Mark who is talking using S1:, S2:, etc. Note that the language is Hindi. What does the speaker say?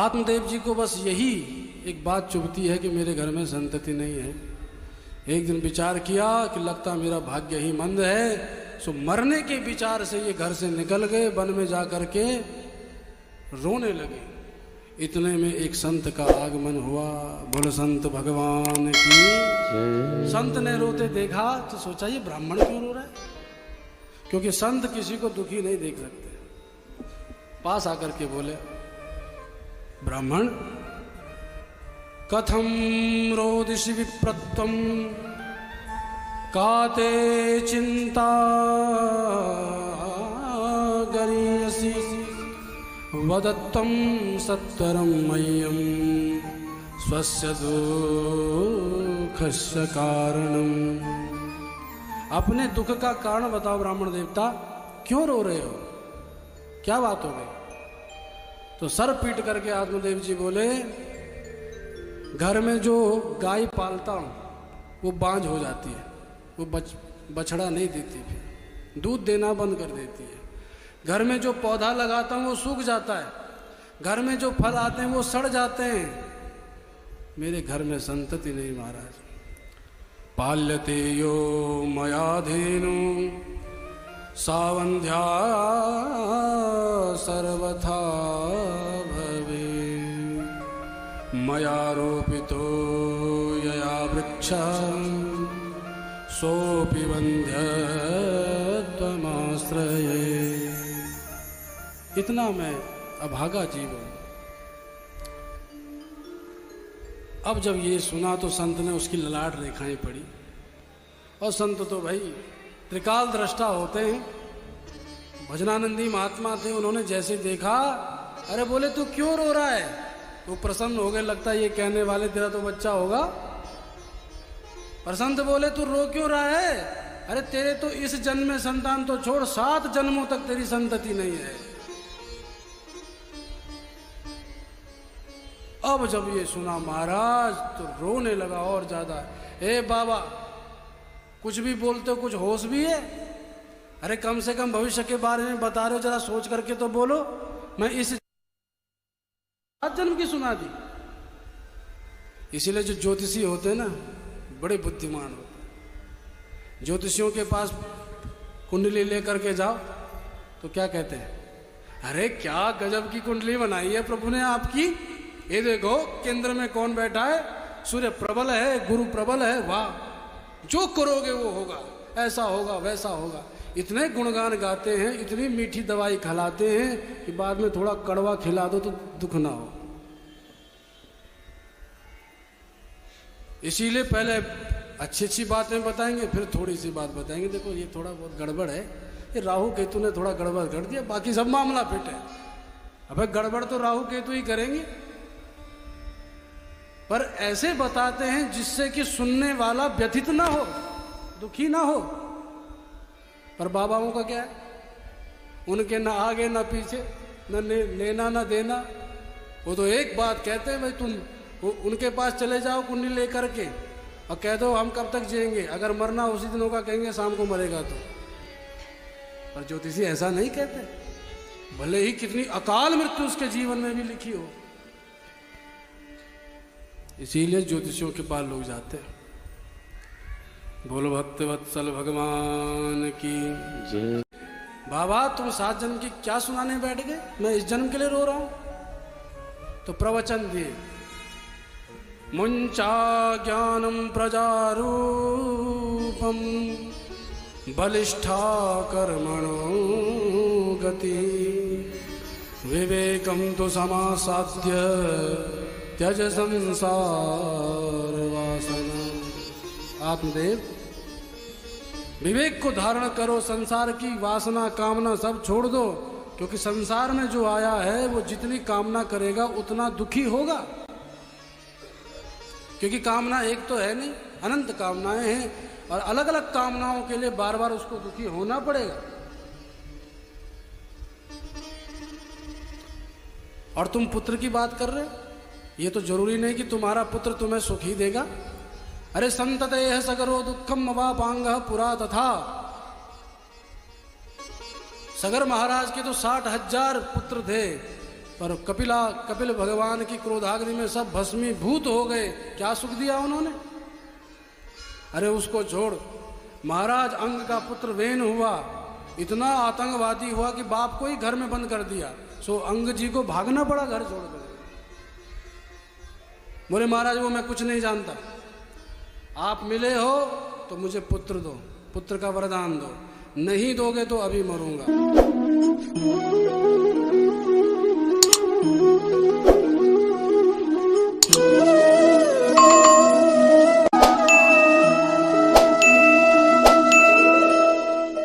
S1: आत्मदेव जी को बस यही एक बात चुभती है कि मेरे घर में संतति नहीं है। एक दिन विचार किया कि लगता मेरा भाग्य ही मंद है, सो मरने के विचार से ये घर से निकल गए, वन में जा कर के रोने लगे। इतने में एक संत का आगमन हुआ। बोल संत भगवान की। संत ने रोते देखा तो सोचा ये ब्राह्मण क्यों रो रहा है, क्योंकि संत किसी को दुखी नहीं देख सकते। पास आकर के बोले, ब्राह्मण कथम रोदिषि विप्रत्वम काते चिंता गरीयसी वदत्तम सत्वरम मह्यम स्वस्य दुःखस्य कारणम। अपने दुख का कारण बताओ ब्राह्मण देवता, क्यों रो रहे हो, क्या बात हो गई? तो सर पीट करके आत्मदेव जी बोले, घर में जो गाय पालता हूँ वो बांझ हो जाती है, वो बछड़ा नहीं देती, फिर दूध देना बंद कर देती है। घर में जो पौधा लगाता हूँ वो सूख जाता है, घर में जो फल आते हैं वो सड़ जाते हैं। मेरे घर में संतति नहीं महाराज। पाल्यते यो मयाधेनु सावंध्या सर्वथा भवे मया रोपितो यया वृक्षा सोऽपि वन्ध्यत्वमाश्रये। इतना मैं अभागा जीव हूं। अब जब ये सुना तो संत ने उसकी ललाट रेखाएं पड़ी, और संत तो भाई त्रिकाल दृष्टा होते हैं। भजनानंदी महात्मा थे, उन्होंने जैसे देखा, अरे बोले तू क्यों रो रहा है? वो प्रसन्न हो गए, लगता है ये कहने वाले तेरा तो बच्चा होगा। पर संत बोले तू रो क्यों रहा है? अरे तेरे तो इस जन्म में संतान तो छोड़, 7 जन्मों तक तेरी संतति नहीं है। अब जब ये सुना महाराज तो रोने लगा और ज्यादा। ए बाबा, कुछ भी बोलते हो, कुछ होश भी है? अरे कम से कम भविष्य के बारे में बता रहे हो, जरा सोच करके तो बोलो। मैं इस 7 जन्म की सुना दी। इसीलिए जो ज्योतिषी होते हैं ना, बड़े बुद्धिमान होते हैं। ज्योतिषियों के पास कुंडली लेकर के जाओ तो क्या कहते हैं? अरे क्या गजब की कुंडली बनाई है प्रभु ने आपकी, ये देखो केंद्र में कौन बैठा है, सूर्य प्रबल है, गुरु प्रबल है, वाह, जो करोगे वो होगा, ऐसा होगा वैसा होगा। इतने गुणगान गाते हैं, इतनी मीठी दवाई खिलाते हैं कि बाद में थोड़ा कड़वा खिला दो तो दुख ना हो। इसीलिए पहले अच्छी अच्छी बातें बताएंगे, फिर थोड़ी सी बात बताएंगे, देखो ये थोड़ा बहुत गड़बड़ है, ये राहु केतु ने थोड़ा गड़बड़ कर दिया, बाकी सब मामला फिट है। अबे गड़बड़ तो राहु केतु ही करेंगे। पर ऐसे बताते हैं जिससे कि सुनने वाला व्यथित ना हो, दुखी ना हो। पर बाबाओं का क्या है? उनके ना आगे ना पीछे, न लेना ना देना। वो तो एक बात कहते हैं, भाई तुम उनके पास चले जाओ कुंडली लेकर के और कह दो हम कब तक जिएंगे, अगर मरना उसी दिन होगा, कहेंगे शाम को मरेगा तो। पर ज्योतिषी ऐसा नहीं कहते, भले ही कितनी अकाल मृत्यु उसके जीवन में भी लिखी हो। इसीलिए ज्योतिषियों के पास लोग जाते हैं। बोलो भक्त वत्सल भगवान की जय। बाबा तुम 7 जन्म की क्या सुनाने बैठ गए, मैं इस जन्म के लिए रो रहा हूं। तो प्रवचन दिए, मुंचा ज्ञानम प्रजारूपम बलिष्ठा कर्मणो गति विवेकम तो समासाध्य त्यज संसार वासना। आत्मदेव, विवेक को धारण करो, संसार की वासना कामना सब छोड़ दो, क्योंकि संसार में जो आया है वो जितनी कामना करेगा उतना दुखी होगा। क्योंकि कामना एक तो है नहीं, अनंत कामनाएं हैं, और अलग अलग कामनाओं के लिए बार बार उसको दुखी होना पड़ेगा। और तुम पुत्र की बात कर रहे हो, ये तो जरूरी नहीं कि तुम्हारा पुत्र तुम्हें सुख ही देगा। अरे संततेह सगरो दुखम अवापांगः पुरा तथा। सगर महाराज के तो 60,000 पुत्र थे, पर कपिल भगवान की क्रोधाग्नि में सब भस्मीभूत हो गए। क्या सुख दिया उन्होंने? अरे उसको छोड़, महाराज अंग का पुत्र वेन हुआ, इतना आतंकवादी हुआ कि बाप को ही घर में बंद कर दिया। सो अंग जी को भागना पड़ा घर छोड़कर। बोले महाराज वो मैं कुछ नहीं जानता, आप मिले हो तो मुझे पुत्र दो, पुत्र का वरदान दो, नहीं दोगे तो अभी मरूंगा।